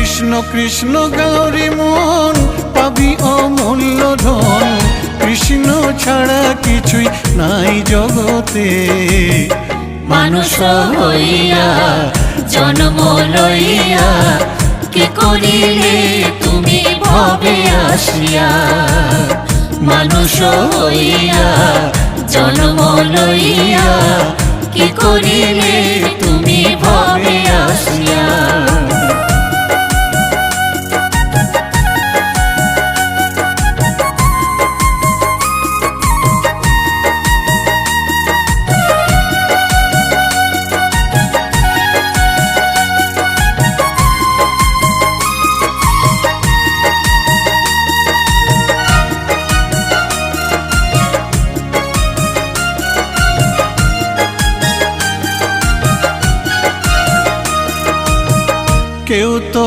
কৃষ্ণ কৃষ্ণ গৌরী মন পাবি অমূল্য ধন, কৃষ্ণ ছাড়া কিছুই নাই জগতে। মানুষ হইয়া জন্ম লইয়া কি করিলে তুমি ভবে আসিয়া, মানুষ হইয়া জন্ম লইয়া কি করিলে তুমি ভবে আসিয়া। কেউ তো